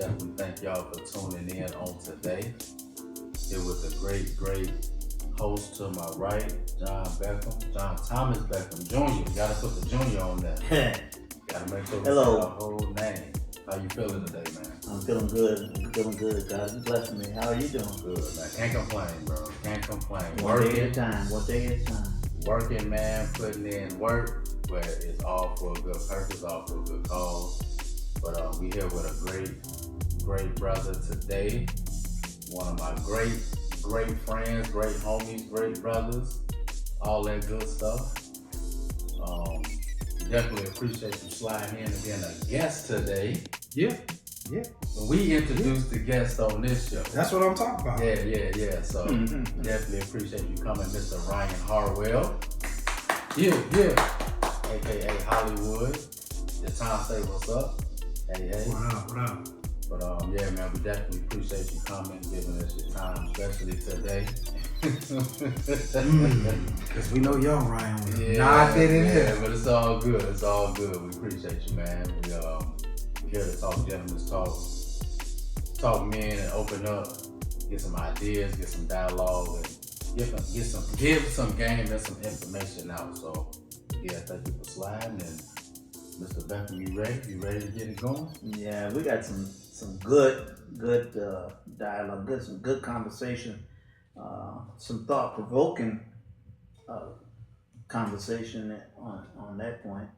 definitely thank y'all for tuning in on today. Here with the great host to my right, John Thomas Beckham Jr. You gotta put the junior on there. Gotta make sure we say our whole name. How you feeling today, man? I'm feeling good. God, you blessing me. How are you doing? Good, man. Can't complain, bro. Can't complain. One day at a time. Working, man. Putting in work, but it's all for a good purpose, all for a good cause. But we here with a great brother today. One of my great friends, great homies, great brothers, all that good stuff. Definitely appreciate you sliding in and being a guest today. Yeah. When we introduced the guest on this show. That's what I'm talking about. Yeah. So definitely appreciate you coming, Mr. Ryan Harwell. Yeah. AKA Hollywood. The time say what's up. Hey. What up? But yeah, man, we definitely appreciate you coming, giving us your time, especially today. Because we know young Ryan was not fit in here. But it's all good. We appreciate you, man. We here to talk gentlemen's talk men and open up, get some ideas, get some dialogue, and give some game and some information out. So yeah, thank you for sliding. And Mr. Beckham, you ready? You ready to get it going? Yeah, we got some good dialogue, some good conversation, some thought-provoking conversation on that point.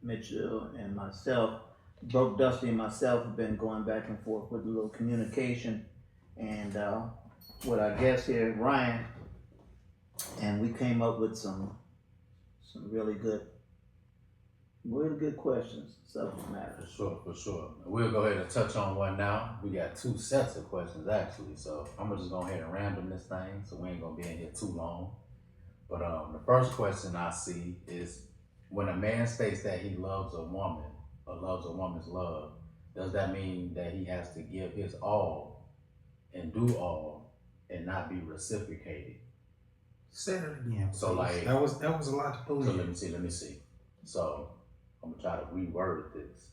Mitchell and myself, Broke Dusty and myself have been going back and forth with a little communication, and with our guest here, Ryan, and we came up with some really good questions, subject matter. For sure. We'll go ahead and touch on one now. We got two sets of questions actually, so I'm gonna just go ahead and random this thing, so we ain't gonna be in here too long. But the first question I see is, when a man states that he loves a woman or loves a woman's love, does that mean that he has to give his all and do all and not be reciprocated? Say that again. So like that was a lot to believe. So let me see. So I'm gonna try to reword this.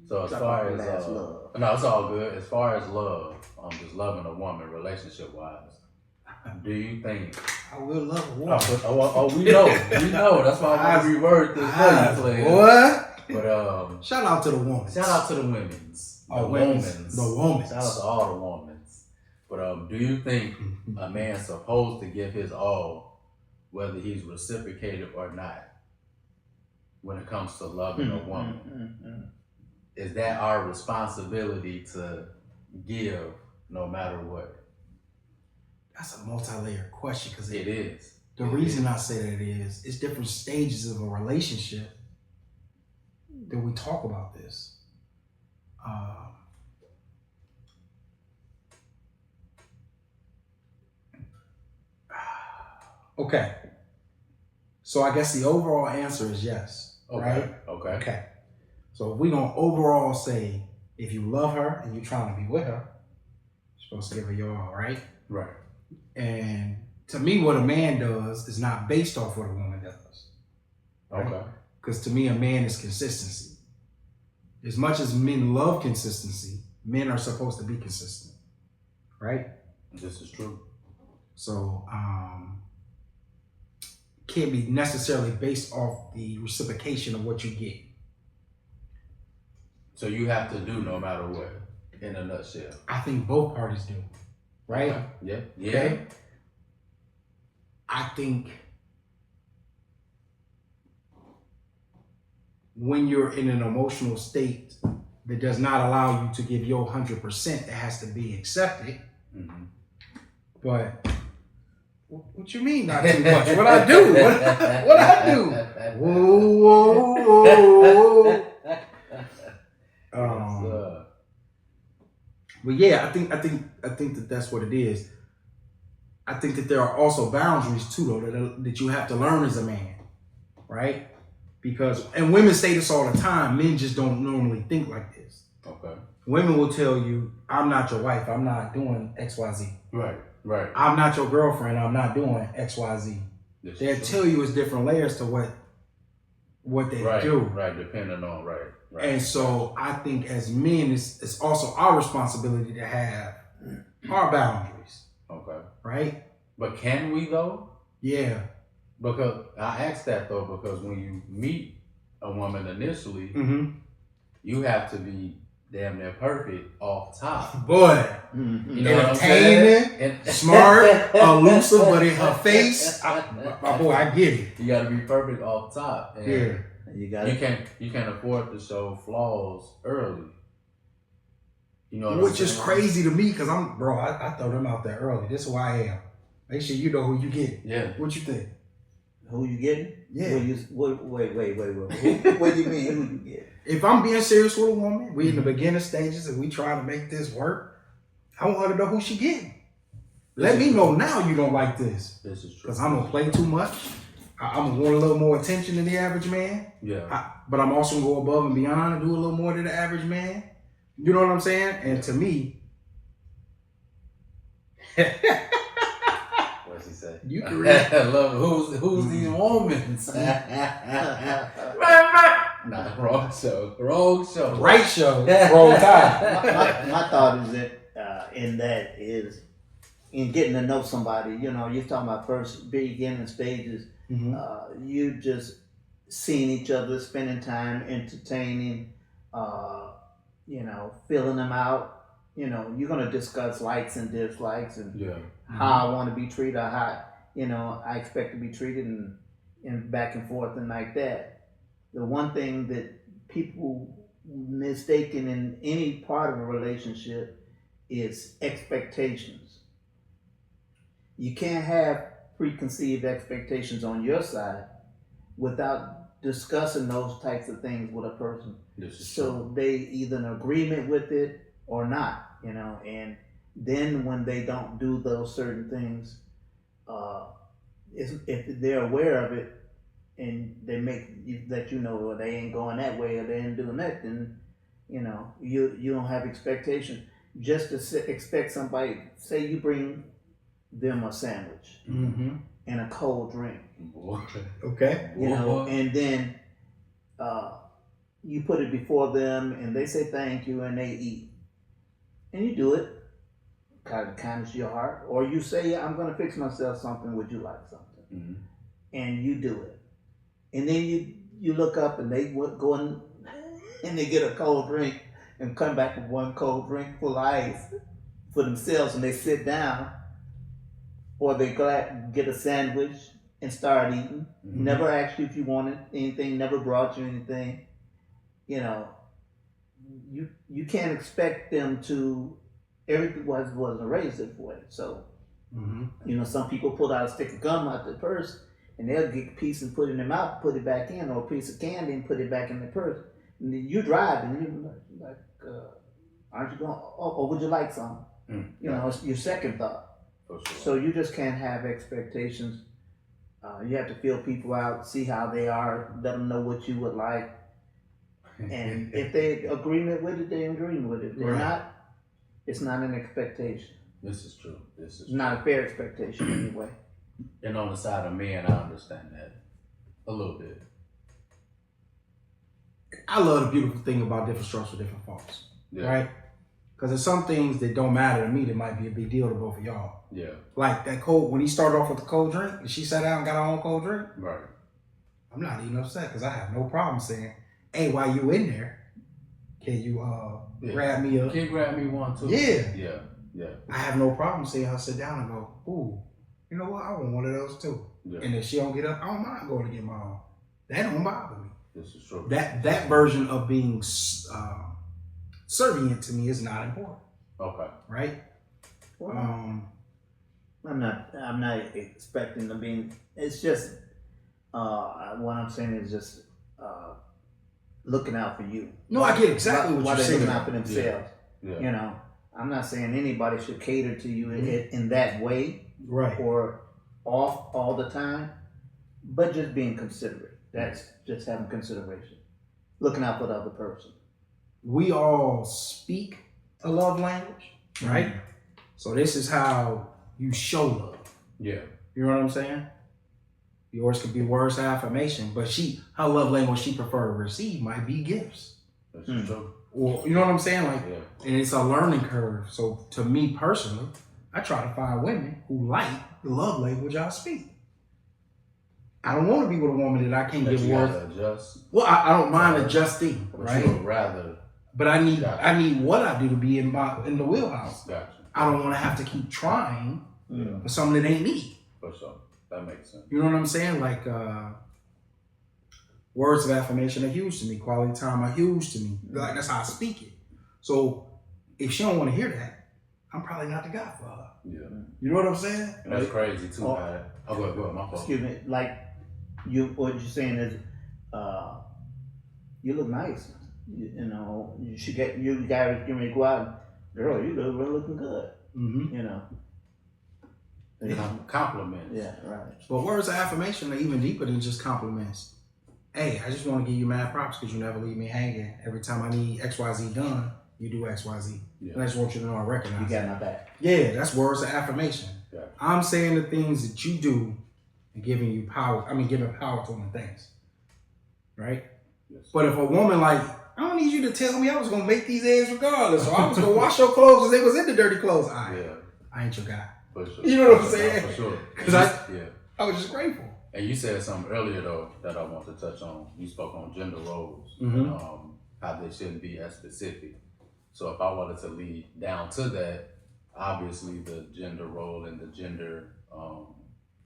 So as far as love. No, it's all good. As far as love, just loving a woman, relationship wise, do you think I will love a woman? We know. That's why I want to reword this for you, What? But shout out to the woman. Shout out to the women's. The women's. Shout out to all the women's. But do you think a man's supposed to give his all, whether he's reciprocated or not, when it comes to loving a woman? Is that our responsibility to give no matter what? That's a multi-layered question, because it is. The reason I say that is, it's different stages of a relationship that we talk about this. Okay. So I guess the overall answer is yes. Okay. Right? Okay. So if we're going to overall say, if you love her and you're trying to be with her, you're supposed to give her your all, right? Right. And to me, what a man does is not based off what a woman does. Right? Okay. Because to me, a man is consistency. As much as men love consistency, men are supposed to be consistent. Right? This is true. So, can't be necessarily based off the reciprocation of what you get. So you have to do no matter what, in a nutshell. I think both parties do. Right? Okay. Yeah. Okay? I think when you're in an emotional state that does not allow you to give your 100%, it has to be accepted. Mm-hmm. But what you mean not too much? What I do? What I do? Whoa. But yeah, I think that that's what it is. I think that there are also boundaries too, though, that you have to learn as a man, right? Because, and women say this all the time, men just don't normally think like this. Okay. Women will tell you, I'm not your wife, I'm not doing XYZ. Right. I'm not your girlfriend, I'm not doing XYZ. They'll tell you it's different layers to what what they right, do. Right, depending on right. And so I think as men, it's also our responsibility to have our boundaries. Okay. Right? But can we though? Yeah. Because I asked that though, because when you meet a woman initially, you have to be damn near perfect off top. Boy, You know entertaining, smart, elusive, but in her face, my boy, I get it. You got to be perfect off top. And You got you can't afford to show flaws early. You know Which is crazy to me because I throw them out there early. This is who I am. Make sure you know who you get. Yeah. What you think? Who you getting? Yeah. Wait. What do you mean who you get? If I'm being serious with a woman, we in the beginner stages and we trying to make this work, I want her to know who she getting. Let me know now you don't like this. This is true. Because I'm going to play too much. I'm going to want a little more attention than the average man. Yeah. But I'm also going to go above and beyond and do a little more than the average man. You know what I'm saying? And to me... What's he say? You can read. Love who's these women? Nah, wrong show. Right show. Wrong time. My thought is that in getting to know somebody, you know, you're talking about first beginning stages. You just seeing each other, spending time, entertaining, you know, filling them out. You know, you're gonna discuss likes and dislikes and how I want to be treated, or how, you know, I expect to be treated, and back and forth and like that. The one thing that people mistaken in any part of a relationship is expectations. You can't have preconceived expectations on your side without discussing those types of things with a person. So they either in agreement with it or not, you know, and then when they don't do those certain things, if they're aware of it and they make you, that you know, or they ain't going that way or they ain't doing that, then, you know, you don't have expectations. Just to expect somebody, say you bring them a sandwich and a cold drink. Okay. You know, and then you put it before them and they say thank you and they eat. And you do it, kind of your heart. Or you say, I'm going to fix myself something, would you like something? And you do it. And then you look up and they go in and they get a cold drink and come back with one cold drink full of ice for themselves, and they sit down. Or they get a sandwich and start eating. Never asked you if you wanted anything, never brought you anything. You know, you can't expect them to, everything wasn't raised that way. So, you know, some people pull out a stick of gum out their purse and they'll get a piece and put it in their mouth, put it back in, or a piece of candy and put it back in their purse. And then you drive and you're like, aren't you going, or would you like some? You know, it's your second thought. Sure. So you just can't have expectations. You have to feel people out, see how they are, let them know what you would like. And if they agreement with it, they agreement with it. If they're not, it's not an expectation. This is true. It's not a fair expectation anyway. And on the side of men, I understand that a little bit. I love the beautiful thing about different strokes for different folks. Right? Because there's some things that don't matter to me that might be a big deal to both of y'all. Yeah. Like that cold, when he started off with the cold drink, and she sat down and got her own cold drink. Right. I'm not even upset because I have no problem saying, hey, while you in there, can you grab me a... Can you grab me one too? Yeah. Yeah. I have no problem seeing her sit down and go, ooh, you know what? I want one of those too. Yeah. And if she don't get up, I don't mind going to get my own. That don't bother me. This is true. That version of being servient to me is not important. Okay. Right? Well, I'm not expecting them being, it's just, what I'm saying is just looking out for you. No, I get exactly what you're saying. Looking out for themselves. Yeah. You know, I'm not saying anybody should cater to you in that way. Right. Or off all the time, but just being considerate. That's just having consideration. Looking out for the other person. We all speak a love language, right? So this is how you show love. Yeah. You know what I'm saying? Yours could be words of affirmation, but her love language she prefer to receive might be gifts. That's true. Or you know what I'm saying? Like, Yeah. and it's a learning curve. So to me personally, I try to find women who like the love language I speak. I don't want to be with a woman that I can't give words. Adjust. Well, I don't mind adjusting, But right? you would rather. But I need what I do to be in the wheelhouse. Gotcha. I don't want to have to keep trying Yeah. for something that ain't me. For sure. That makes sense. You know what I'm saying? Like words of affirmation are huge to me. Quality time are huge to me. Like that's how I speak it. So if she don't want to hear that, I'm probably not the guy for her. Yeah. You know what I'm saying? And that's crazy too. Go ahead, my fault. Excuse me. Like what you're saying is, you look nice. You know, you guys give me go out, girl. You look really looking good. Mm-hmm. You know. Compliments. Yeah, right. But words of affirmation are even deeper than just compliments. Hey, I just want to give you mad props because you never leave me hanging. Every time I need XYZ done, you do XYZ. Yeah. And I just want you to know I recognize You got my back. Yeah, that's words of affirmation. Yeah. I'm saying the things that you do and giving you power. Giving power to them things. Right? Yes. But if a woman like, I don't need you to tell me I was going to make these eggs regardless, or I was going to wash your clothes because they was in the dirty clothes. I ain't your guy. For sure. You know what I'm saying? For sure. Because I was just grateful. And you said something earlier though that I want to touch on. You spoke on gender roles Mm-hmm. and how they shouldn't be as specific. So if I wanted to lead down to that, obviously the gender role and the gender,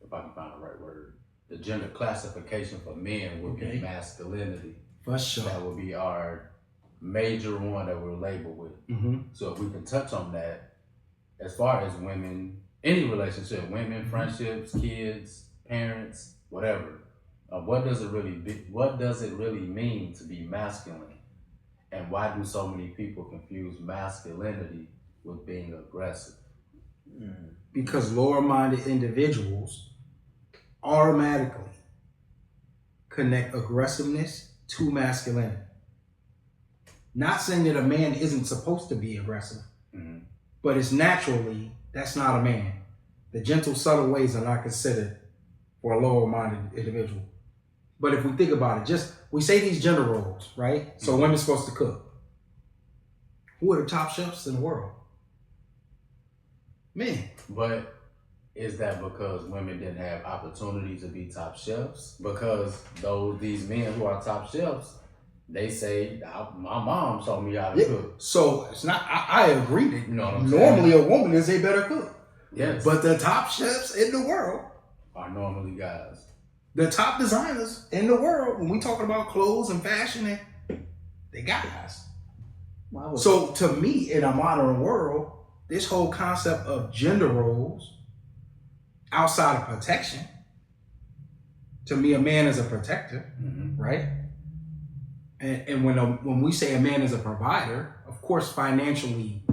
if I can find the right word, the gender classification for men would be masculinity. For sure. That would be our major one that we're labeled with. Mm-hmm. So if we can touch on that, as far as women, any relationship, women, friendships, kids, parents, whatever, what does it really mean to be masculine? And why do so many people confuse masculinity with being aggressive? Because lower-minded individuals automatically connect aggressiveness to masculinity. Not saying that a man isn't supposed to be aggressive, but it's naturally, that's not a man. The gentle, subtle ways are not considered for a lower-minded individual. But if we think about it, we say these gender roles, right? So women's supposed to cook. Who are the top chefs in the world? Men. But is that because women didn't have opportunity to be top chefs? Because these men who are top chefs, they say, my mom showed me how to cook. So it's not, I agree that You know what I'm normally saying? a woman is a better cook. Yes. But the top chefs in the world are normally guys. The top designers in the world, when we talking about clothes and fashion, they guys. So to me, in a modern world, this whole concept of gender roles outside of protection, to me, a man is a protector, right? And when we say a man is a provider, of course, financially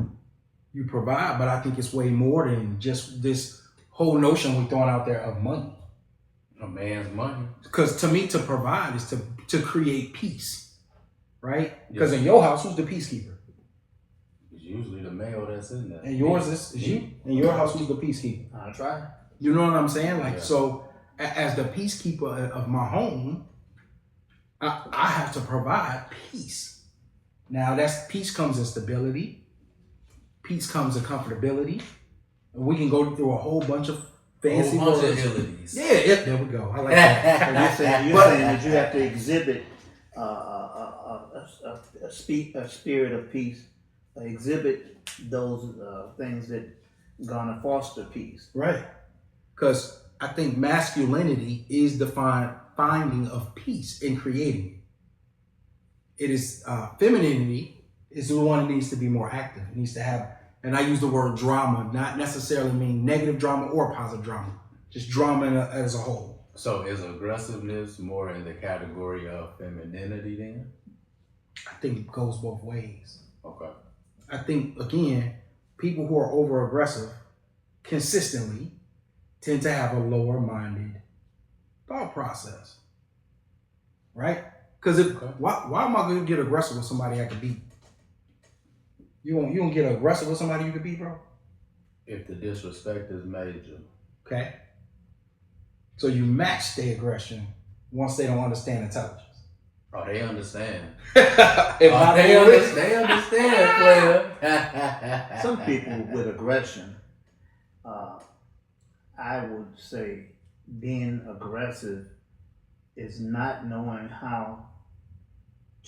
you provide, but I think it's way more than just this whole notion we're throwing out there of money. A man's money. Because to me, to provide is to create peace, right? Because in your house, who's the peacekeeper? It's usually the male that's in there. And yours is you. In your house, who's the peacekeeper? I try. You know what I'm saying? Like, so as the peacekeeper of my home, I have to provide peace. Now, peace comes in stability. Peace comes in comfortability. And we can go through a whole bunch of fancy words. Yeah, there we go. I like that. You're saying that you have to exhibit a spirit of peace, exhibit those things that gonna foster peace. Right. Because I think masculinity is the finding of peace in creating it. It is femininity is the one that needs to be more active. It needs to have, and I use the word drama, not necessarily mean negative drama or positive drama, just drama as a whole. So is aggressiveness more in the category of femininity then? I think it goes both ways. Okay. I think, again, people who are over aggressive consistently tend to have a lower minded thought process. Right? Because why am I going to get aggressive with somebody I can beat? You won't get aggressive with somebody you can beat, bro? If the disrespect is major. Okay. So you match their aggression once they don't understand intelligence. Oh, they understand. If Oh, not they already. understand, player. Some people with aggression, I would say being aggressive is not knowing how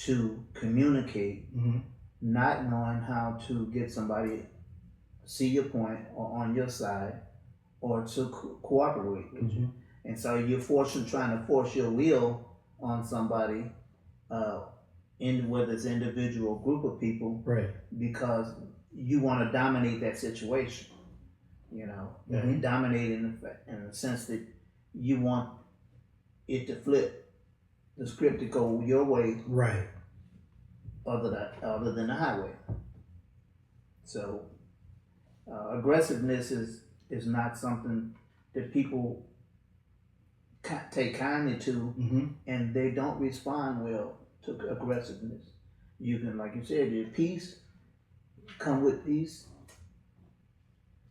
to communicate, Mhm. not knowing how to get somebody see your point or on your side or to cooperate with you. And so you're trying to force your will on somebody, in whether it's individual or group of people, Right. because you want to dominate that situation. Dominate in the sense that you want it to flip the script to go your way, Right. other than the highway. So aggressiveness is not something that people take kindly to, and they don't respond well to aggressiveness. You can, like you said, your peace, come with peace,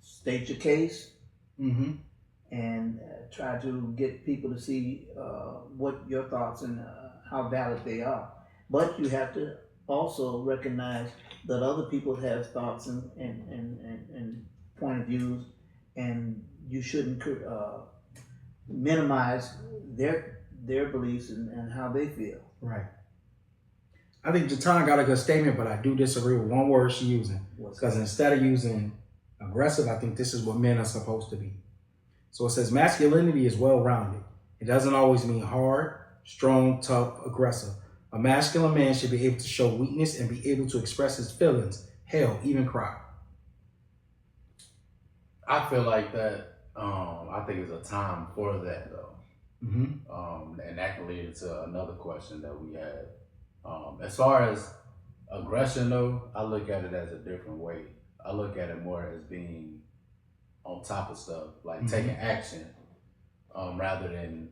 state your case, and try to get people to see what your thoughts and how valid they are. But you have to also recognize that other people have thoughts and point of views, and you shouldn't minimize their beliefs and how they feel. Right. I think Jatan got a good statement, but I do disagree with one word she's using. Because instead of using aggressive, I think this is what men are supposed to be. So it says masculinity is well-rounded. It doesn't always mean hard, strong, tough, aggressive. A masculine man should be able to show weakness and be able to express his feelings, hell, even cry. I feel like that. I think it's a time for that though. And that can lead to another question that we had. As far as aggression though, I look at it as a different way. I look at it more as being on top of stuff, like taking action, rather than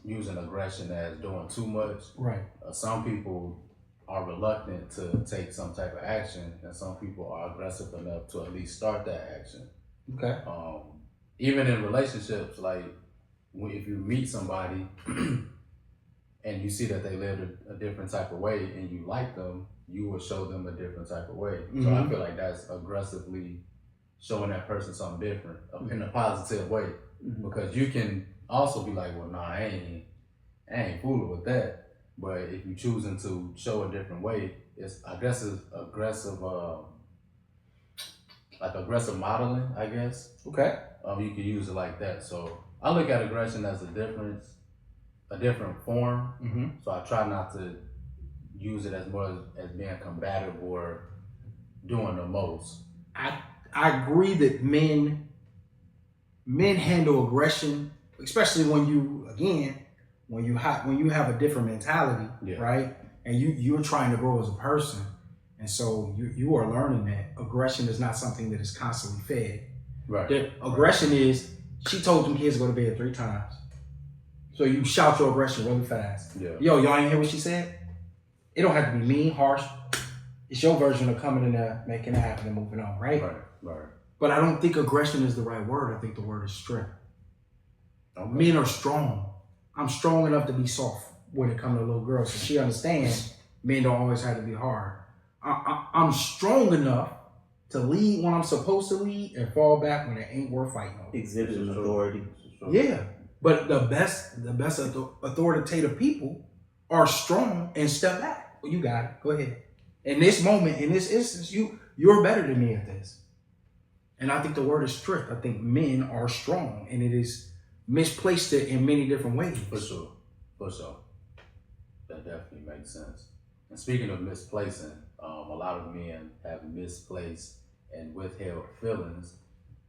using aggression as doing too much. Right. Some people are reluctant to take some type of action, and some people are aggressive enough to at least start that action. Okay. Even in relationships, like if you meet somebody and you see that they live a different type of way and you like them, you will show them a different type of way. So I feel like that's aggressively showing that person something different in a positive way. Because you can also be like, well, nah, I ain't fooling with that. But if you're choosing to show a different way, I guess it's aggressive, like aggressive modeling, I guess. Okay. You can use it like that. So I look at aggression as a different form. So I try not to use it as more as being combative or doing the most. I agree that men handle aggression, especially when you have a different mentality, right? And you're trying to grow as a person. And so you are learning that aggression is not something that is constantly fed. Right. That aggression is, she told them kids to go to bed 3 times. So you shout your aggression really fast. Yeah. Yo, y'all ain't hear what she said? It don't have to be mean, harsh. It's your version of coming in there, making it happen and moving on, right? Right. But I don't think aggression is the right word. I think the word is strength. Okay. Men are strong. I'm strong enough to be soft when it comes to little girls. So she understands men don't always have to be hard. I'm strong enough to lead when I'm supposed to lead and fall back when it ain't worth fighting over. Exhibiting authority. Yeah. But the best authoritative people are strong and step back. Well, you got it. Go ahead. In this moment, in this instance, you're better than me at this. And I think the word is strength. I think men are strong, and it is misplaced it in many different ways. For sure. That definitely makes sense. And speaking of misplacing, a lot of men have misplaced and withheld feelings,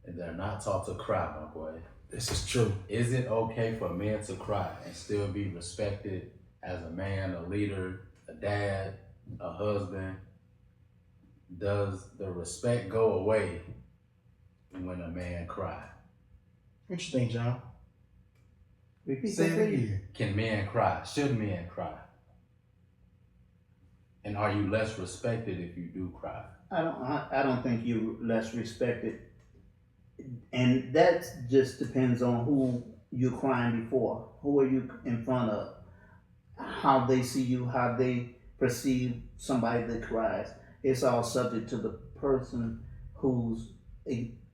and they're not taught to cry, my boy. This is true. Is it okay for men to cry and still be respected as a man, a leader, a dad, a husband? Does the respect go away when a man cries? What you think, John? Repeat Say that it again. again. Can men cry? Should men cry? And are you less respected if you do cry? I don't think you're less respected, and that just depends on you're crying before? Who are you in front of? How they see you, how they perceive somebody that cries. It's all subject to the person who's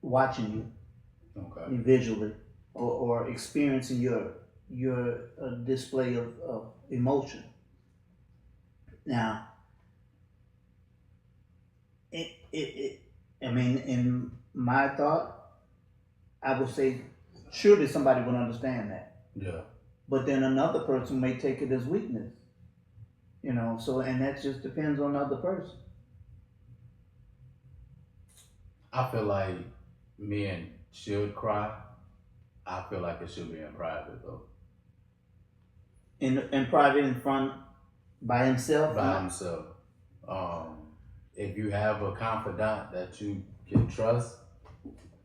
watching Okay. you visually or experiencing your display of emotion. Now, it I mean, in my thought, I would say surely somebody would understand that. Yeah. But then another person may take it as weakness. So and that just depends on the other person. I feel like men should cry. I feel like it should be in private though. In private, in front, by himself. By himself. If you have a confidant that you can trust,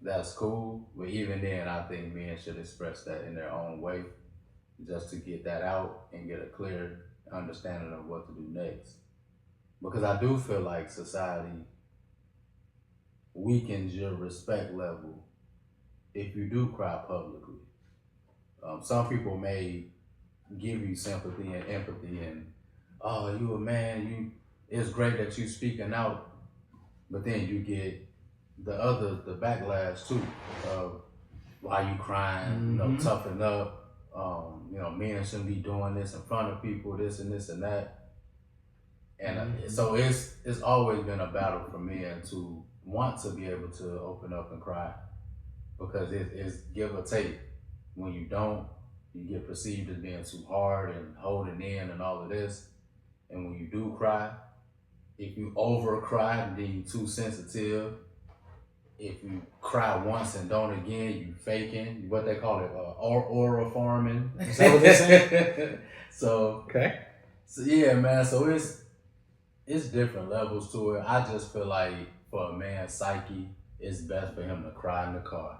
that's cool. But even then, I think men should express that in their own way, just to get that out and get a clear understanding of what to do next. Because I do feel like society weakens your respect level if you do cry publicly. Some people may give you sympathy and empathy and, oh, you a man, it's great that you speaking out, but then you get the backlash too of why you crying, toughen up, men shouldn't be doing this in front of people, this and this and that. And so it's always been a battle for men to want to be able to open up and cry, because it's give or take. When you don't, you get perceived as being too hard and holding in and all of this. And when you do cry, if you over cry, then you too sensitive. If you cry once and don't again, you faking, what they call it, oral farming. Is that what they're saying? So yeah, man. So it's different levels to it. I just feel like for a man's psyche, it's best for him to cry in the car,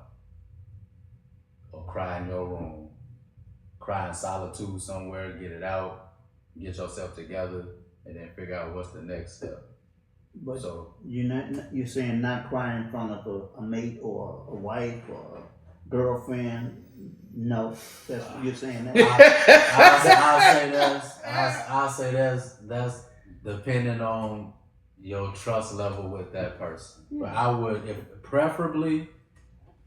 or cry in your room, cry in solitude somewhere, get it out, get yourself together, and then figure out what's the next step. But So you're saying not cry in front of a mate or a wife or a girlfriend. No, that's you're saying that. I'll say that's depending on your trust level with that person. But I would, if preferably,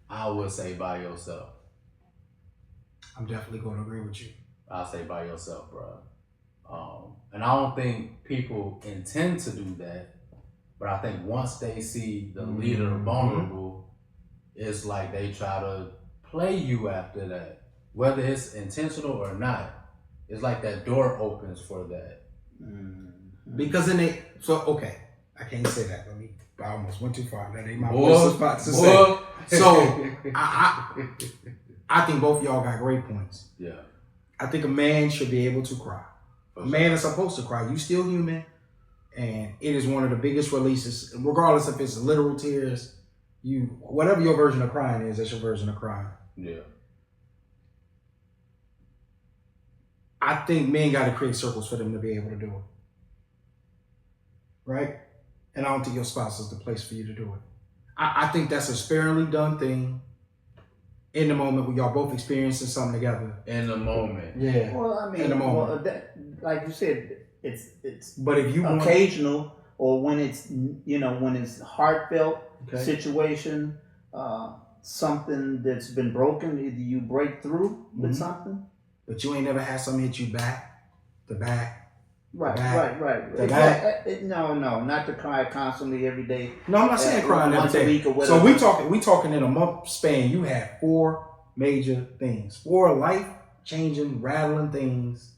I would say by yourself. I'm definitely going to agree with you. I'll say by yourself, bro. And I don't think people intend to do that, but I think once they see the leader vulnerable, it's like they try to play you after that, whether it's intentional or not. It's like that door opens for that. Because I can't say that. I almost went too far. That ain't my voice spot to say. So I think both of y'all got great points. Yeah. I think a man should be able to cry. A man is supposed to cry. You still human, and it is one of the biggest releases, regardless if it's literal tears. Whatever your version of crying is, that's your version of crying. Yeah. I think men got to create circles for them to be able to do it. Right? And I don't think your spouse is the place for you to do it. I think that's a sparingly done thing in the moment when y'all both experiencing something together. In the moment. Yeah. Well, I mean, in the moment. well, that, like you said, it's But if you occasional or when it's when it's heartfelt situation, something that's been broken, either you break through with something. But you ain't never had something hit you back to back. Right. No, not to cry constantly every day. No, I'm not saying crying every day. A week or whatever. So we talking in a month span. You had 4 major things, 4 life changing, rattling things.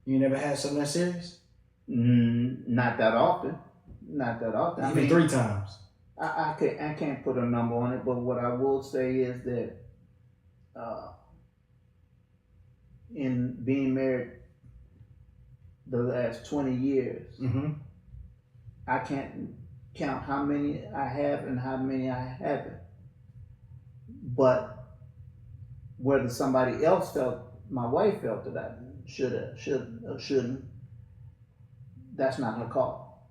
You never had something that serious? Not that often. Even 3 times. I can't put a number on it, but what I will say is that in being married the last 20 years, I can't count how many I have and how many I haven't. But whether somebody else felt, my wife felt that I shouldn't, that's not her call.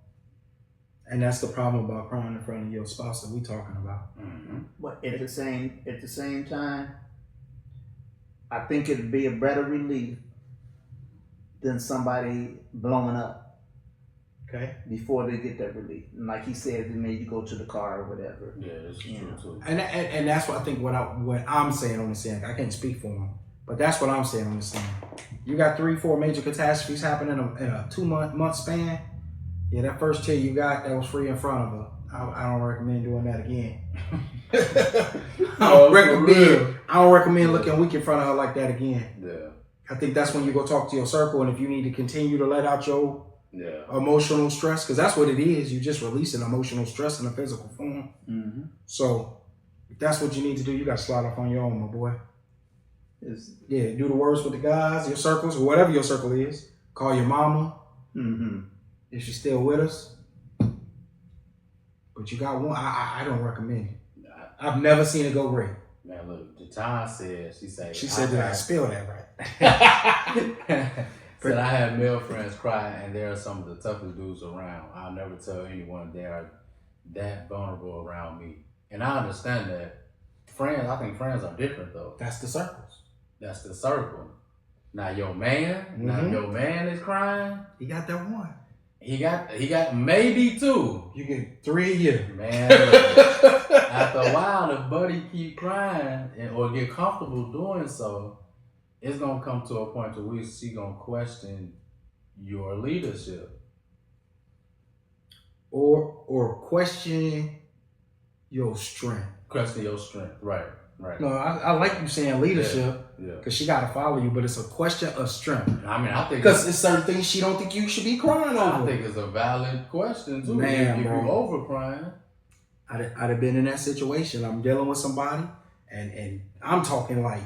And that's the problem about crying in front of your spouse that we talking about. But at the same time, I think it'd be a better relief than somebody blowing up Okay. before they get that relief. And like he said, then maybe you go to the car or whatever. Yeah, that's true too. And that's what I think. What I'm saying on this end, I can't speak for him, but that's what I'm saying on this end. You got 3-4 major catastrophes happening in a 2-month span. Yeah, that first chick you got that was free in front of her. I don't recommend doing that again. I don't recommend looking weak in front of her like that again. Yeah. I think that's when you go talk to your circle, and if you need to continue to let out your emotional stress, because that's what it is. You just releasing emotional stress in a physical form. Mm-hmm. So if that's what you need to do, you got to slide up on your own, my boy. Do the words with the guys, your circles, or whatever your circle is. Call your mama. Mm-hmm. If she's still with us. But you got one. I don't recommend it. I've never seen it go great. Man, look, Jatan said, she said that I spelled that right. Said I have male friends cry, and they are some of the toughest dudes around. I'll never tell anyone they are that vulnerable around me. And I understand that. I think friends are different though. That's the circles. That's the circle. Now your man is crying. He got that one. He got maybe 2. You get 3 a year. Man, look, after a while, if buddy keep crying or get comfortable doing so, it's gonna come to a point to where she gonna question your leadership. Or question your strength. Question your strength, right. No, I like you saying leadership, yeah. Because she got to follow you, but it's a question of strength. I mean, I think because it's certain things she don't think you should be crying over. I think it's a valid question too. Man, if bro. you over crying, I'd have been in that situation. I'm dealing with somebody, and I'm talking like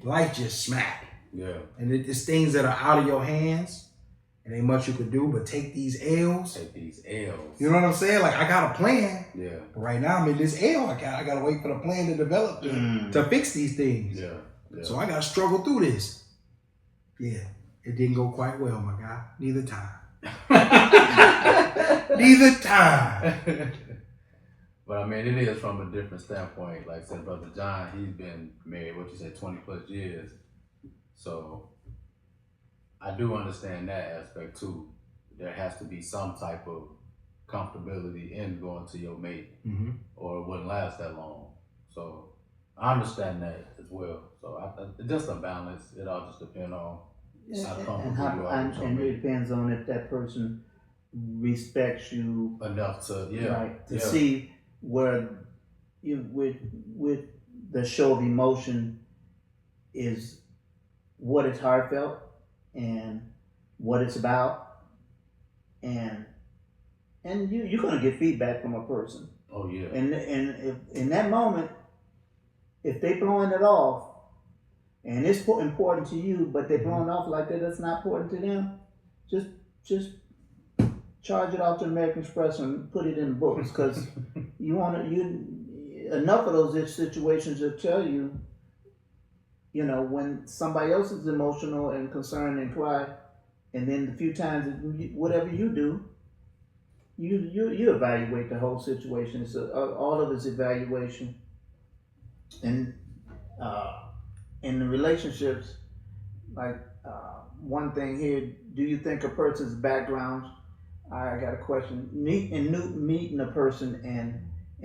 life just smacked. Yeah. And it's things that are out of your hands. And ain't much you could do, but take these L's. You know what I'm saying? Like, I got a plan. Yeah. But right now, I'm in this L. I got to wait for the plan to develop to fix these things. Yeah. So I got to struggle through this. Yeah. It didn't go quite well, my guy. Neither time. Neither time. But I mean, it is from a different standpoint. Like I said, Brother John, he's been married, 20 plus years. So I do understand that aspect too. There has to be some type of comfortability in going to your mate, or it wouldn't last that long. So I understand that as well. So it's just a balance. It all just depends on how comfortable you are. And it depends on if that person respects you enough to see where you with the show of emotion is what is heartfelt and what it's about, and you're gonna get feedback from a person. Oh yeah. And if in that moment, if they blowing it off, and it's important to you, but they're blowing off like that, that's not important to them, just charge it off to American Express and put it in the books, because enough of those situations will tell you. You know, when somebody else is emotional and concerned and cry, and then the few times whatever you do, you evaluate the whole situation. It's all of it's evaluation. And in the relationships, like one thing here, do you think a person's background? I got a question. Meeting a person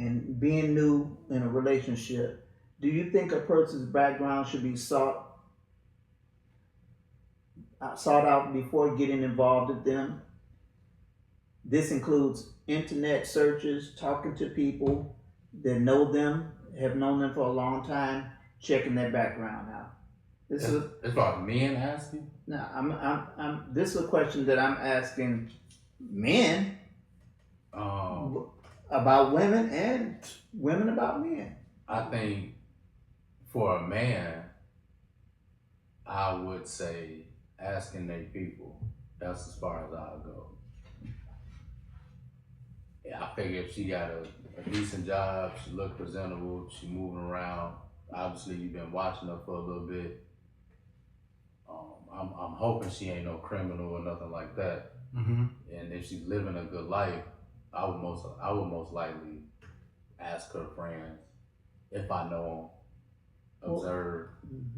and being new in a relationship. Do you think a person's background should be sought out before getting involved with them? This includes internet searches, talking to people that know them, have known them for a long time, checking their background out. It's about men asking? No, this is a question that I'm asking men about women and women about men. I think for a man, I would say asking their people. That's as far as I'll go. Yeah, I figure if she got a decent job, she look presentable, she moving around. Obviously, you've been watching her for a little bit. I'm hoping she ain't no criminal or nothing like that. And if she's living a good life, I would most likely ask her friends if I know observe.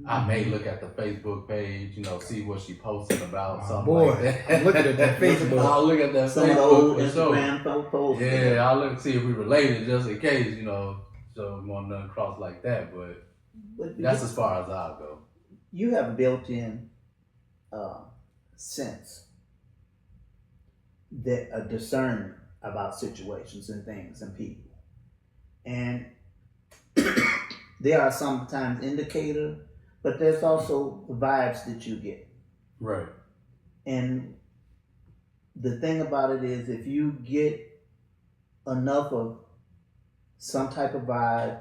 I may look at the Facebook page, see what she posting about, something boy, like that. I'm looking at that Facebook. I'll look at that Some of the Facebook old for sure. Instagram posts. Yeah, I'll look to see if we related just in case, so we want nothing cross like that. But that's as far as I'll go. You have a built-in sense that a discernment about situations and things and people, and there are sometimes indicators, but there's also vibes that you get. Right. And the thing about it is, if you get enough of some type of vibe,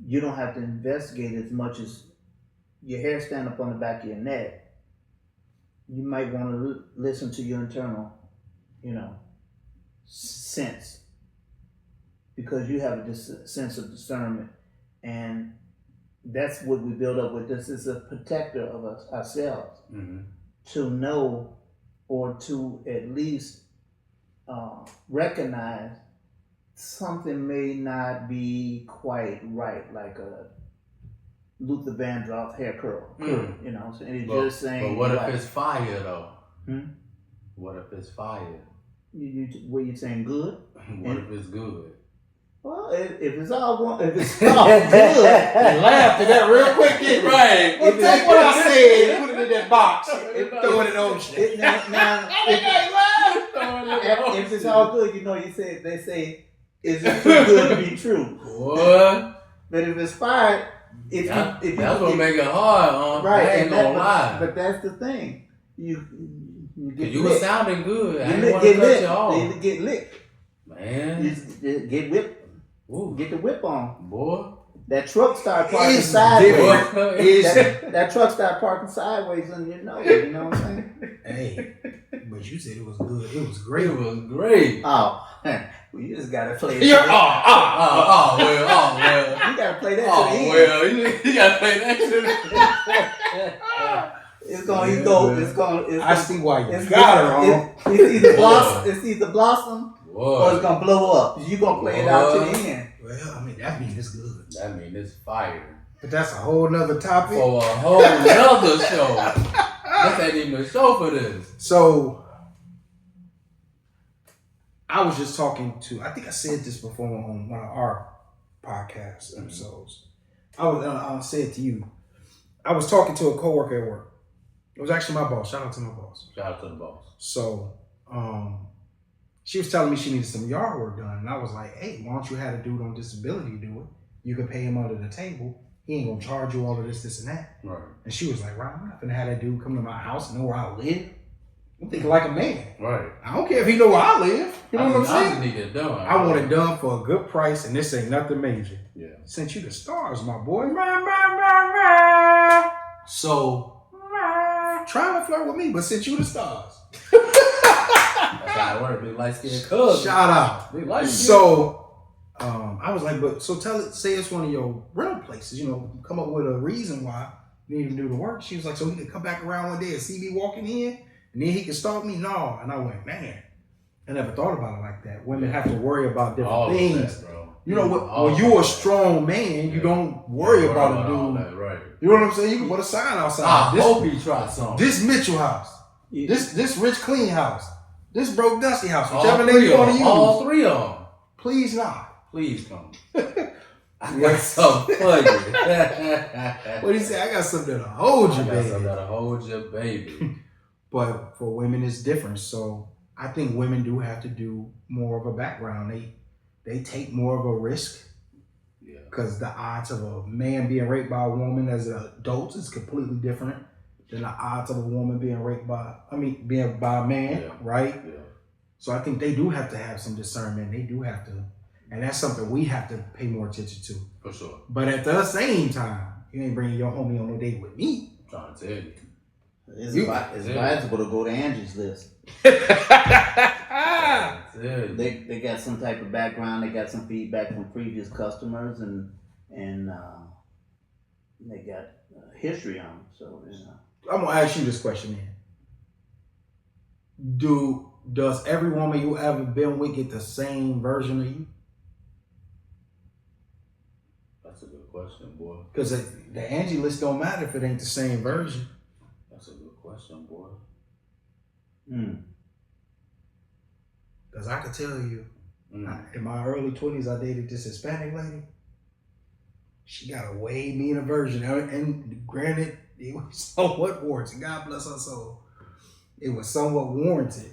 you don't have to investigate as much as your hair stand up on the back of your neck. You might want to listen to your internal, sense, because you have a sense of discernment, and that's what we build up with. This is a protector of us ourselves, to know or to at least recognize something may not be quite right, like a Luther Vandross hair curl, and it's just saying. But what if it's fire though? What if it's fire? What you saying? Good? What if it's good? Well, if it's all wrong, if it's all good, You laughed at that real quick, didn't you? Right. Well, take what I said and put it in that box. Throw it in the ocean. If it's all good, they say, is it too good to be true? What? But if it's fired, that's what make it hard, right? I ain't gonna lie. But that's the thing. You were sounding good. I didn't want get to cut licked. you off. You get licked. Man. You get whipped. Ooh. Get the whip on. Boy. That truck started parking sideways. That that truck started parking sideways on your nose. You know what I'm saying? Hey, but you said it was good. It was great. It was great. Oh, well, you just gotta play it. Well. You gotta play that. Well, you gotta play that. I see why you got it wrong. It's either blossom or it's gonna blow up. You gonna play it out to the end. Well, that means it's good. That means it's fire. But that's a whole nother topic. For a whole nother show. This ain't even a show for this. So, I was just talking to, I think I said this before on one of our podcast episodes. I'll say it to you. I was talking to a coworker at work. It was actually my boss. Shout out to my boss. Shout out to the boss. So, she was telling me she needed some yard work done. And I was like, hey, why don't you have a dude on disability do it? You can pay him under the table. He ain't gonna charge you all of this, and that. Right. And she was like, right, I'm not gonna have that dude come to my house and know where I live. I'm thinking like a man. Right. I don't care if he know where I live. You know what I'm saying? I just need it done. I want it done for a good price, and this ain't nothing major. Yeah. Sent you the stars, my boy. So, trying to flirt with me, but sent you the stars. That's how it works. Big light skinned cousin. Shout out. Big light skin. So, I was like, but so say it's one of your rental places, come up with a reason why you need him to do the work. She was like, so he could come back around one day and see me walking in, and then he could stalk me? No. And I went, man, I never thought about it like that. Women have to worry about different things. That, bro. You know what? When you're a strong man, you don't worry about a dude. That, right. You know what I'm saying? You can put a sign outside. I hope he tries something. This Mitchell house. Yeah. This rich clean house. This broke dusty house. Whichever name you want to use. All three of them. Please not. Please come. I got something for you. What do you say? I got something that'll hold you, baby. I got something that'll hold you, baby. But for women, it's different. So I think women do have to do more of a background. They take more of a risk. Yeah. Because the odds of a man being raped by a woman as an adult is completely different than the odds of a woman being raped by a man, right? Yeah. So I think they do have to have some discernment. They do have to, and that's something we have to pay more attention to. For sure. But at the same time, you ain't bringing your homie on no date with me. I'm trying to tell you. It's advisable to go to Angie's list. They got some type of background. They got some feedback from previous customers, and they got history on them. So I'm gonna ask you this question then. Does every woman you ever been with get the same version of you? That's a good question, boy. Because the Angie list don't matter if it ain't the same version. That's a good question, boy. Because I could tell you, in my early 20s, I dated this Hispanic lady. She got a way meaner version. And granted, it was somewhat warranted. God bless her soul. It was somewhat warranted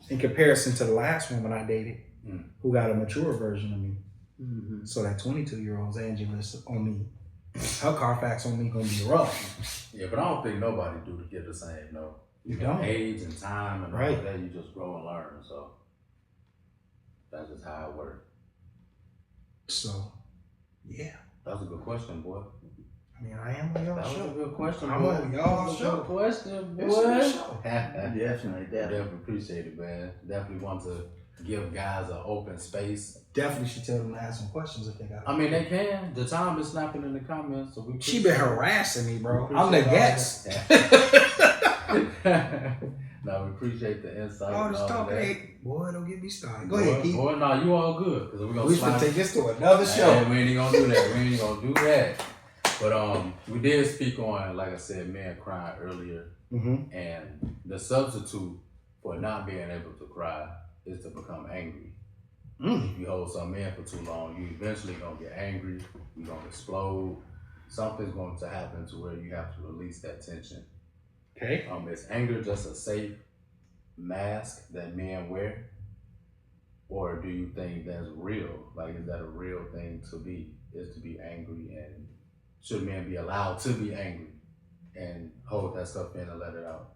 in comparison to the last woman I dated who got a mature version of me. Mm-hmm. So that 22-year-old's Angie list on me, her Carfax on me gonna be rough. Yeah, but I don't think nobody do to get the same, no. You don't. Age and time and all Right. of that, you just grow and learn. So that's just how it works. So, yeah. That's a good question, boy. I mean, I am on y'all That was show. a good question, boy. I'm on y'all show. Good question, boy. It's your show. Definitely. Appreciate it, man. Definitely want to give guys an open space. Definitely should tell them to ask some questions if they got. I mean, they can. The time is snapping in the comments, so we. She been harassing me, bro. I'm the Appreciate guest. No, we appreciate the insight. All and this all talking, that. hey, boy, don't get me started. Go Boy, ahead, Keith. Boy, no, you all good. Cause we're gonna We should slide. take this to another show. Hey, we ain't gonna do that. We ain't gonna do that. But we did speak on, like I said, men crying earlier, Mm-hmm. and the substitute for not being able to cry is to become angry. If you hold something in for too long, you eventually gonna get angry. You're gonna explode. Something's going to happen to where you have to release that tension. Okay. Is anger just a safe mask that men wear, or do you think that's real? Like, is that a real thing to be? Is to be angry, and should men be allowed to be angry and hold that stuff in and let it out?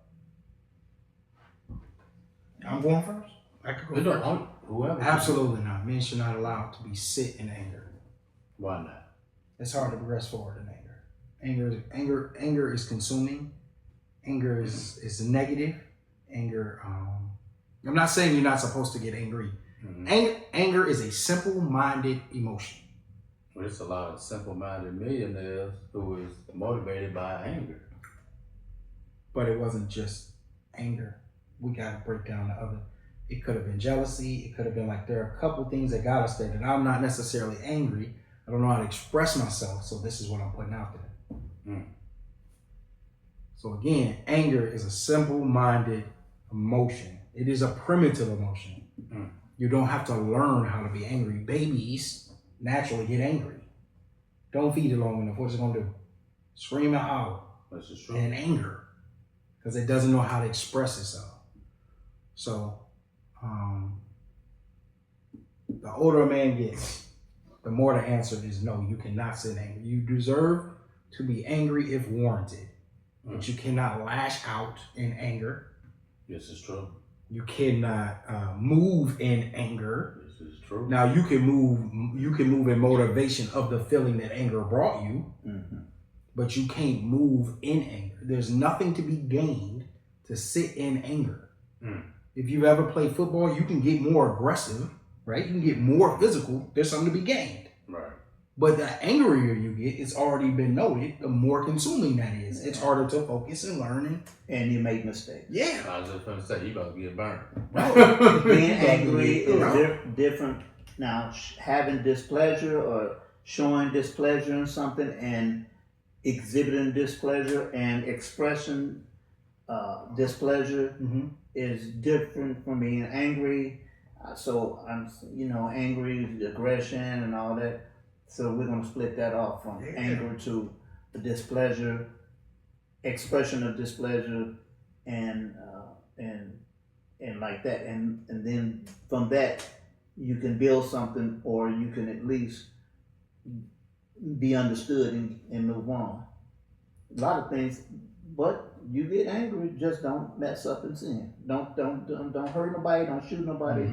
I'm going first. I could go first. Whoever. Absolutely not. Men should not allow to be sit in anger. Why not? It's hard to progress forward in anger. Anger is consuming. Anger is negative. Anger. I'm not saying you're not supposed to get angry. Mm-hmm. Anger is a simple-minded emotion. Well, it's a lot of simple-minded millionaires who is motivated by anger. But it wasn't just anger. We got to break down the other. It could have been jealousy. It could have been like, there are a couple things that got us there that I'm not necessarily angry. I don't know how to express myself, so this is what I'm putting out there. So again, anger is a simple-minded emotion. It is a primitive emotion. You don't have to learn how to be angry. Babies naturally get angry. Don't feed it long enough. What's it going to do? Scream and howl. That's just true. And anger. Because it doesn't know how to express itself. So, the older a man gets, the more the answer is no, you cannot sit angry. You deserve to be angry if warranted, but you cannot lash out in anger. This is true. You cannot move in anger. This is true. Now you can move in motivation of the feeling that anger brought you, but you can't move in anger. There's nothing to be gained to sit in anger. If you've ever played football, you can get more aggressive, right? You can get more physical. There's something to be gained. Right. But the angrier you get, it's already been noted, the more consuming that is. It's harder to focus and learn. And you make mistakes. Yeah. I was just going to say, you about to get burned. Being angry is different. Now, having displeasure or showing displeasure in something and exhibiting displeasure and expressing displeasure is different from being angry. So I'm, angry, aggression and all that. So we're gonna split that off from anger to displeasure, expression of displeasure, and like that. And then from that you can build something, or you can at least be understood and move on. A lot of things, but you get angry, just don't mess up and sin. Don't hurt nobody, don't shoot nobody,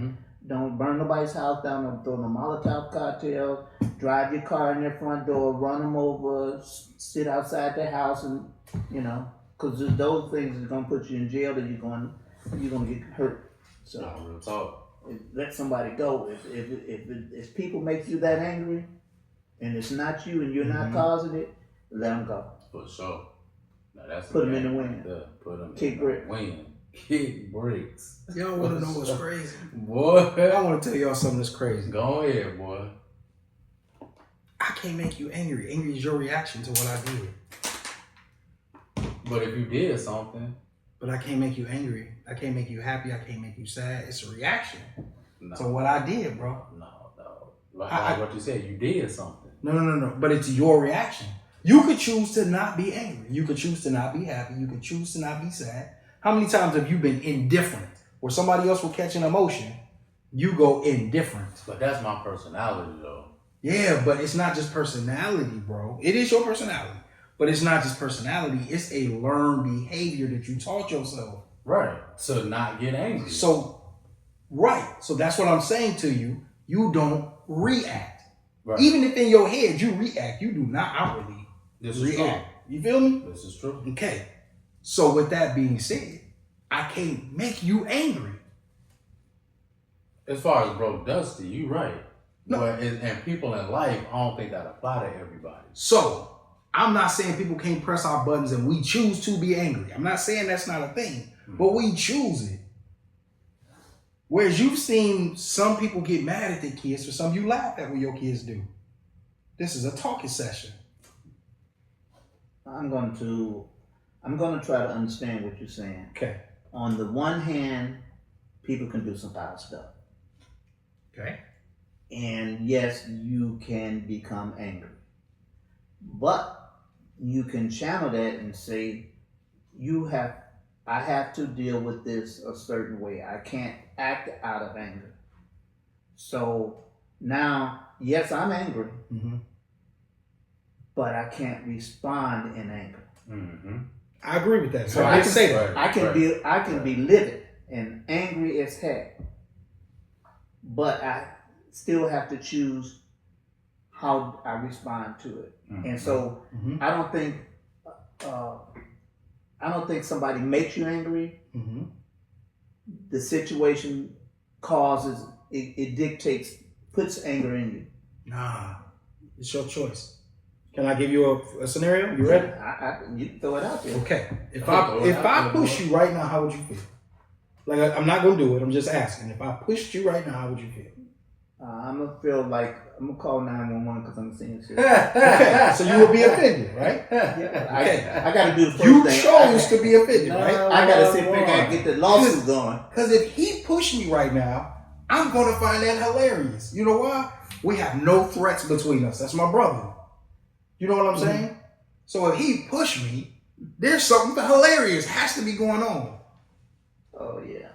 don't burn nobody's house down, don't throw no Molotov cocktails, drive your car in their front door, run them over, sit outside their house, and because those things is gonna put you in jail, and you're gonna get hurt. So real talk. Let somebody go. If people make you that angry, and it's not you, and you're not causing it, let them go. For sure. Now that's Put them in the wind. Put them Kick in brick. the wind. Kick bricks. Y'all want to know what's crazy? Boy. I want to tell y'all something that's crazy. Go ahead, boy. I can't make you angry. Angry is your reaction to what I did. But if you did something, But I can't make you angry. I can't make you happy. I can't make you sad. It's a reaction no, to what I did, bro. no. Like what you said, you did something. No. But it's your reaction. You could choose to not be angry. You could choose to not be happy. You could choose to not be sad. How many times have you been indifferent? Where somebody else will catch an emotion, you go indifferent. But that's my personality, though. Yeah, but it's not just personality, bro. It is your personality. But it's not just personality. It's a learned behavior that you taught yourself. Right. To not get angry. So that's what I'm saying to you. You don't react. Right. Even if in your head you react, you do not outwardly react. You feel me? This is true. Okay. So with that being said, I can't make you angry. As far as Bro Dusty, you right. No. But and people in life, I don't think that apply to everybody. So I'm not saying people can't press our buttons and we choose to be angry. I'm not saying that's not a thing, but we choose it. Whereas you've seen some people get mad at their kids, for some you laugh at what your kids do. This is a talking session. I'm going to try to understand what you're saying. Okay. On the one hand, people can do some foul stuff. Okay. And yes, you can become angry. But you can channel that and say, I have to deal with this a certain way. I can't act out of anger. So now, yes, I'm angry, but I can't respond in anger. Mm-hmm. I agree with that. So I can say that. I can be livid and angry as heck, but I still have to choose how I respond to it. Mm-hmm. And so I don't think somebody makes you angry. Mm-hmm. The situation causes it dictates, puts anger in you. Nah, it's your choice. Can I give you a scenario? You ready? You throw it out there. Okay. If I push you right now, how would you feel? Like I'm not gonna do it. I'm just asking. If I pushed you right now, how would you feel? I'm gonna feel like I'm gonna call 911 because I'm seeing shit. Okay, so you will be offended, right? Yeah, Okay. I gotta do the first You thing. chose to be offended, right? I gotta sit back and get the lawsuit going. Because if he pushed me right now, I'm gonna find that hilarious. You know why? We have no threats between us. That's my brother. You know what I'm saying? So if he pushed me, there's something hilarious has to be going on. Oh yeah.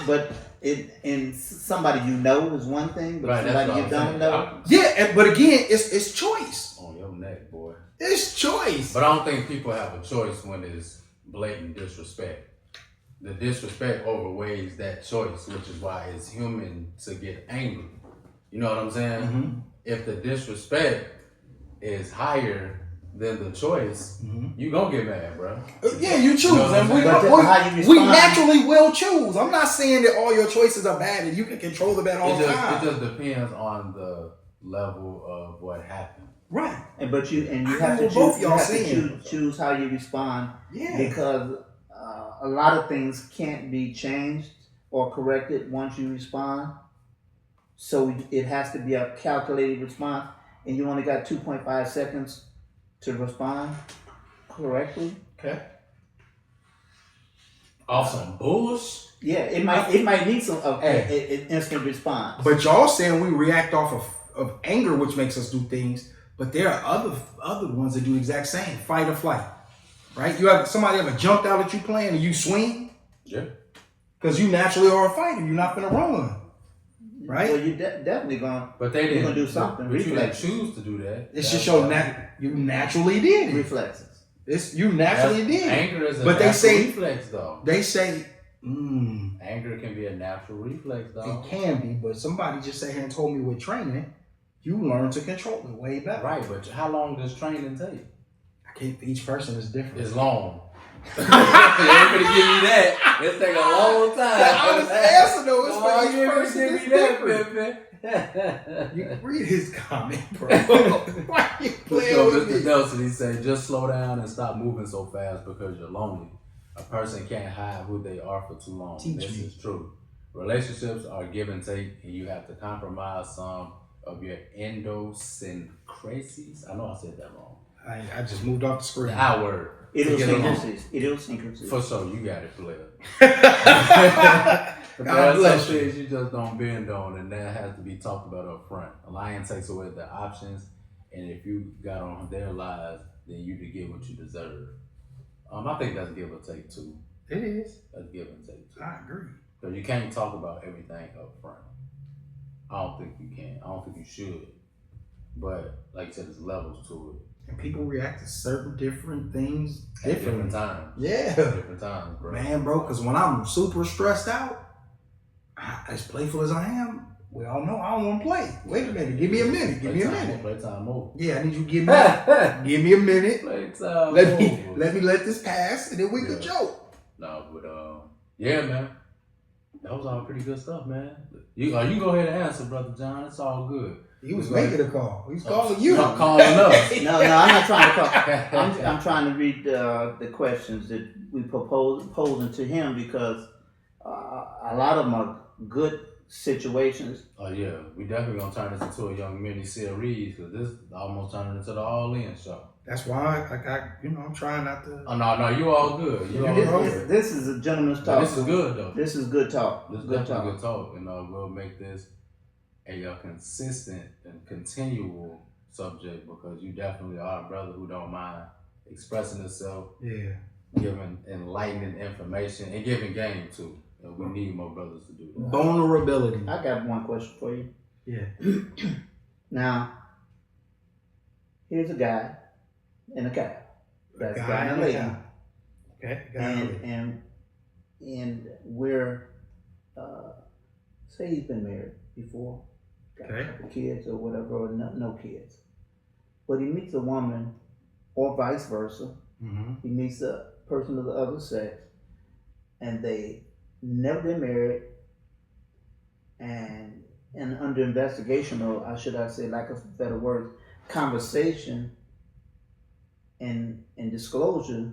But in somebody you know is one thing, but Right, somebody you don't know. Yeah, but again, it's choice. On your neck, boy. It's choice. But I don't think people have a choice when it's blatant disrespect. The disrespect overweighs that choice, which is why it's human to get angry. You know what I'm saying? Mm-hmm. If the disrespect is higher than the choice, you gonna get mad, bro. Yeah, you choose. You know And how you we respond. naturally will choose. I'm not saying that all your choices are bad and you can control the bad all the It time. just depends on the level of what happened. Right. But you I have know to both choose. y'all You have to saying. choose how you respond. Yeah. Because a lot of things can't be changed or corrected once you respond. So it has to be a calculated response, and you only got 2.5 seconds to respond correctly. Okay. Off some bullshit. Yeah, it might need some an instant response. But y'all saying we react off of anger, which makes us do things, but there are other ones that do the exact same. Fight or flight. Right? You have somebody ever jumped out at you playing and you swing? Yeah. Because you naturally are a fighter. You're not gonna run. Right? Well, you definitely gonna. But they You're didn't gonna do something. But you didn't Reflex. choose to do that. It's just your you naturally did it. Reflexes. You naturally did. Anger is a But they natural say- reflex, though. They say, Anger can be a natural reflex, though. it can be, but somebody just sat here and told me with training, you learn to control it way better. Right, but how long does training take? I can't. Each person is different. It's long. You're gonna give me that. It take a long time. The honest answer though is Oh, for each you're gonna person give is me that, different. Pepe. You read his comment, bro. Why you playing So with Mr. me? Nelson, he said, just slow down and stop moving so fast because you're lonely. A person can't hide who they are for too long. Teach This me. is true. Relationships are give and take, and you have to compromise some of your idiosyncrasies. I know I said that wrong. I just moved off the screen. The I word. Idiosyncrasies. For sure, you got it, player. But God there's bless some you. things you just don't bend on, and that has to be talked about up front. A lion takes away the options, and if you got on their lives, then you to get what you deserve. I think that's give or take too. It is. That's give and take too. I agree. Because you can't talk about everything up front. I don't think you can. I don't think you should. But like you said, there's levels to it. And people react to certain different things At differently. different times. Yeah. Different times, bro. Man, bro, because when I'm super stressed out, as playful as I am, we all know I don't want to play. Wait a minute. Give me a minute. Give me a minute. Playtime over. Yeah, I need you to give me a minute. Playtime Let over. me let this pass, and then we can joke. No, but yeah, man. That was all pretty good stuff, man. You go ahead and answer, Brother John. It's all good. He was making a call. He was calling you. I'm calling us. No, I'm not trying to talk. I'm trying to read the questions that we posing to him because a lot of them are good situations. Oh yeah, we definitely gonna turn this into a young mini series because this almost turned into the all-in show. That's why, I'm trying not to. Oh no, you all good. You all good. This is a gentleman's talk. This is good though. This is good talk. This is definitely good talk, and we'll make this a consistent and continual subject because you definitely are a brother who don't mind expressing himself, giving enlightening information, and giving game too. And we need more brothers to do that. Vulnerability. I got one question for you. Yeah. Now, here's a guy and a cow. That's a guy and a lady. Okay. And we're say he's been married before, got a couple kids or whatever, or no kids. But he meets a woman, or vice versa. Mm-hmm. He meets a person of the other sex, and they never been married, and under investigation, or should I say, lack of better words, conversation and disclosure,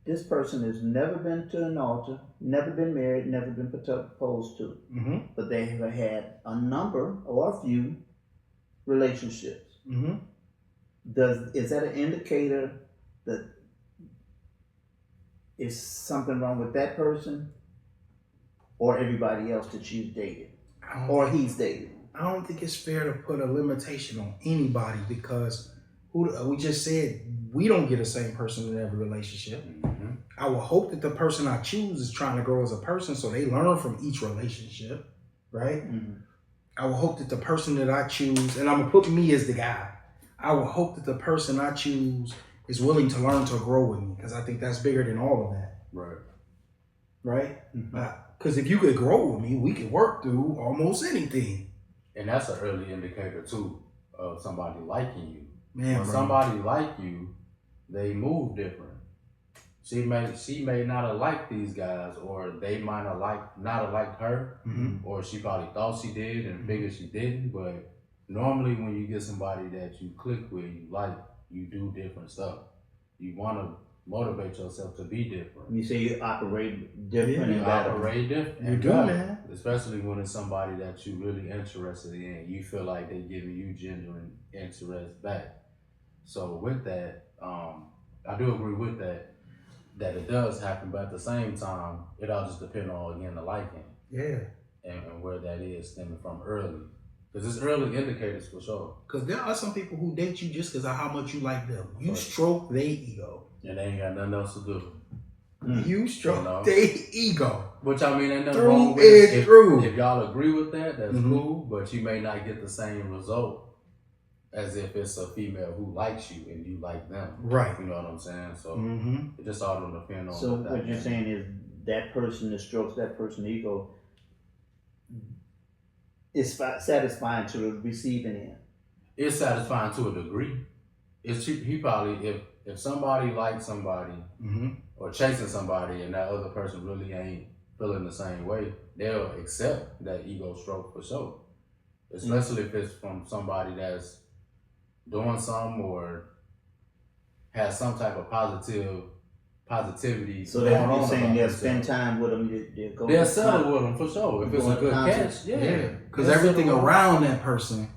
this person has never been to an altar, never been married, never been proposed to, but they have had a number or a few relationships. Is that an indicator that is something wrong with that person or everybody else that you've dated or he's dated? I don't think it's fair to put a limitation on anybody because we just said we don't get the same person in every relationship. I will hope that the person I choose is trying to grow as a person so they learn from each relationship, right? I will hope that the person that I choose, and I'm going to put me as the guy, I will hope that the person I choose is willing to learn to grow with me because I think that's bigger than all of that. Right? Because if you could grow with me, we could work through almost anything. And that's an early indicator too of somebody liking you. Man, when somebody like you, they move different. She may not have liked these guys, or they might have not have liked her, or she probably thought she did and figured she didn't. But normally, when you get somebody that you click with, you do different stuff. You want to motivate yourself to be different. You say you operate different. You operate different. You do, man. Especially when it's somebody that you really interested in. You feel like they're giving you genuine interest back. So with that, I do agree with that it does happen, but at the same time, it all just depends on, again, the liking. Yeah. And where that is stemming from early. Because it's early indicators for sure. Because there are some people who date you just because of how much you like them. You stroke their ego. And they ain't got nothing else to do. You stroke their ego. Which, I mean, ain't nothing Through wrong with it. through. If y'all agree with that, that's cool, but you may not get the same result as if it's a female who likes you and you like them. Right. You know what I'm saying? So it just all don't depend on. So what you're saying is that person that strokes that person's ego is satisfying to the receiving end. It's satisfying to a degree. He probably, if somebody likes somebody or chasing somebody and that other person really ain't feeling the same way, they'll accept that ego stroke for sure. Especially if it's from somebody that's doing something or has some type of positivity. So that you're saying they'll spend time with them, they'll settle with them for sure. If it's a good catch, Because everything around that person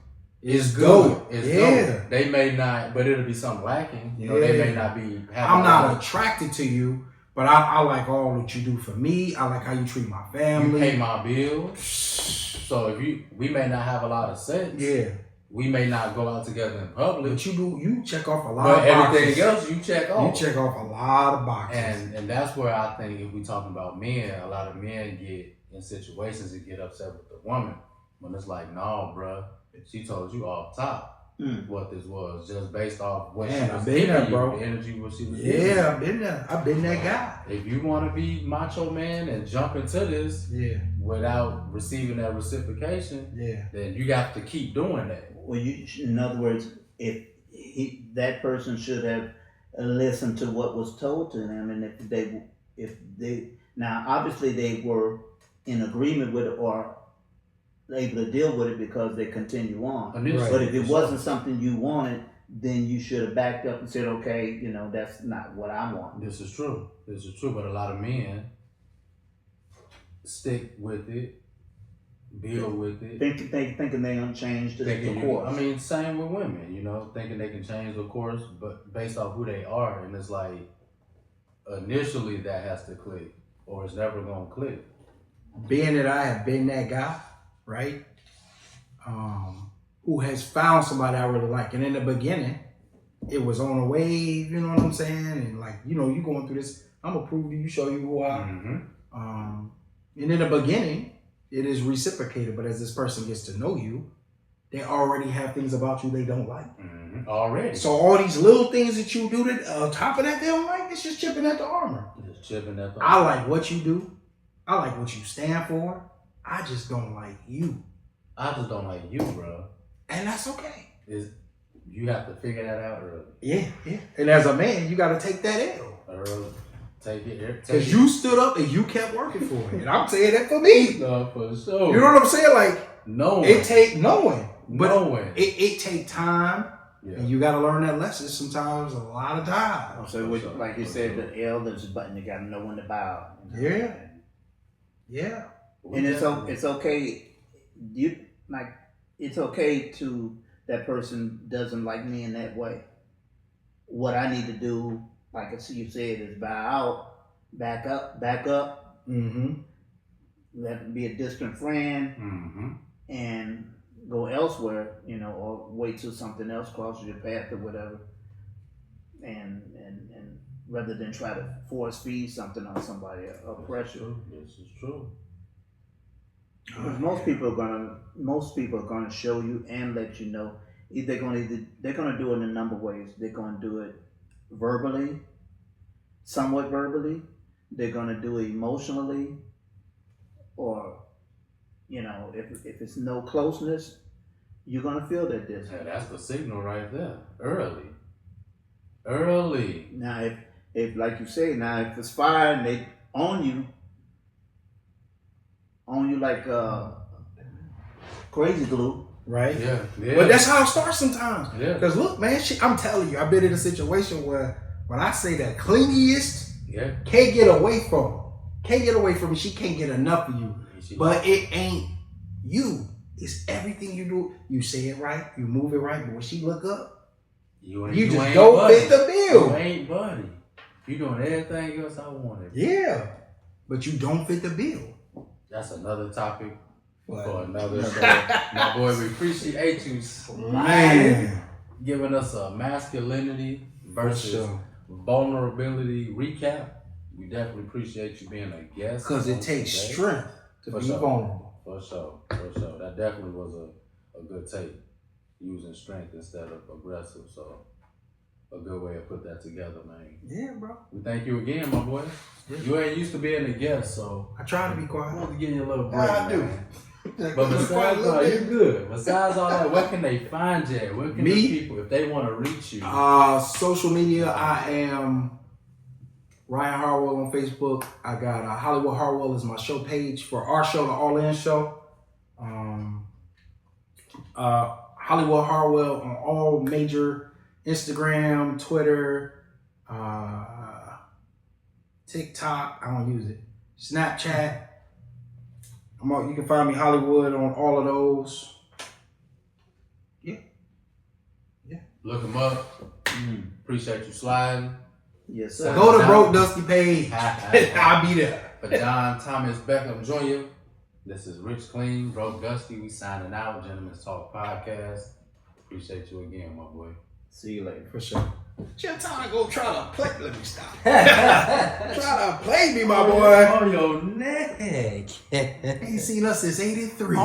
is good. dope. It's Yeah. dope. They may not, but it'll be something lacking. You know, they may not be having I'm not attracted to you, but I like all that you do for me. I like how you treat my family. You pay my bills. So we may not have a lot of sex. Yeah. We may not go out together in public. But you check off a lot but of boxes. everything else you check off. You check off a lot of boxes. And that's where I think if we talking about men, a lot of men get in situations and get upset with the woman when it's like, no, bruh, she told you off top what this was just based off what she was giving you, bro. the energy what she was giving you. Yeah, I've been there. I've been that guy. If you want to be macho man and jump into this without receiving that reciprocation, then you got to keep doing that. Well, in other words, if that person should have listened to what was told to them, and if they now obviously they were in agreement with it or able to deal with it because they continue on. Right. But if it wasn't something you wanted, then you should have backed up and said, okay, that's not what I want. This is true. But a lot of men stick with it, build with it. Thinking they gonna change the course. I mean, same with women, thinking they can change the course, but based off who they are. And it's like, initially that has to click, or it's never gonna click. Being that I have been that guy, right? Who has found somebody I really like. And in the beginning, it was on a wave, you know what I'm saying? And like, you going through this, I'm gonna prove to you, show you who I am. And in the beginning, it is reciprocated, but as this person gets to know you, they already have things about you they don't like. Already. So all these little things that you do that on top of that they don't like, it's just chipping at the armor. I like what you do. I like what you stand for. I just don't like you. I just don't like you, bro. And that's okay. You have to figure that out early. Yeah. And as a man, you got to take that L. Early. Take it. Because you stood up and you kept working for it. And I'm saying that for me. No, for sure. You know what I'm saying? Like, knowing. It take knowing. But knowing. It take time. Yeah. And you got to learn that lesson sometimes, a lot of time. So, like you said, the L is a button. You got to know when to bow. Yeah. And it's okay. It's okay to that person doesn't like me in that way. What I need to do, like you said, is bow out, back up. Let be a distant friend, and go elsewhere, or wait till something else crosses your path or whatever, and rather than try to force feed something on somebody or pressure. This is true. Because most people are gonna show you and let you know. They're gonna do it in a number of ways. They're gonna do it verbally, somewhat verbally. They're gonna do it emotionally, or if it's no closeness, you're gonna feel that distance. Yeah, that's the signal right there. Early. Now, if like you say, if it's fire and they on you like crazy glue. Right? Yeah. But that's how it starts sometimes. Yeah. Because look, man, I'm telling you, I've been in a situation where when I say that clingiest can't get away from her. Can't get away from me. She can't get enough of you. But it ain't you. It's everything you do. You say it right. You move it right. But when she look up, you just don't fit the bill. You ain't buddy. You doing everything else I wanted. Yeah. But you don't fit the bill. That's another topic for another show. My boy, we appreciate you giving us a masculinity versus vulnerability recap. We definitely appreciate you being a guest. Because it takes strength to be vulnerable. For sure. That definitely was a good take. Using strength instead of aggressive. So a good way to put that together, man. Yeah, bro. We thank you again, my boy. Yeah. You ain't used to being a guest, so I try to be quiet. I want to give you a little break. I do. But besides that, you're good. Besides all that, where can they find you? Where can the people, if they want to reach you? Social media, I am Ryan Harwell on Facebook. I got Hollywood Harwell is my show page for our show, the All In Show. Hollywood Harwell on all major Instagram, Twitter, TikTok. I don't use it. Snapchat. You can find me Hollywood on all of those. Yeah. Look him up. Appreciate you sliding. Yes, sir. Go to Broke Dusty page. I'll be there. For John Thomas Beckham Jr., this is Rich Clean, Broke Dusty. We signing out. Gentlemen's Talk Podcast. Appreciate you again, my boy. See you later. For sure. Your time to go try to play. Let me stop. Try to play me, my boy. On your neck. Ain't seen us since '83.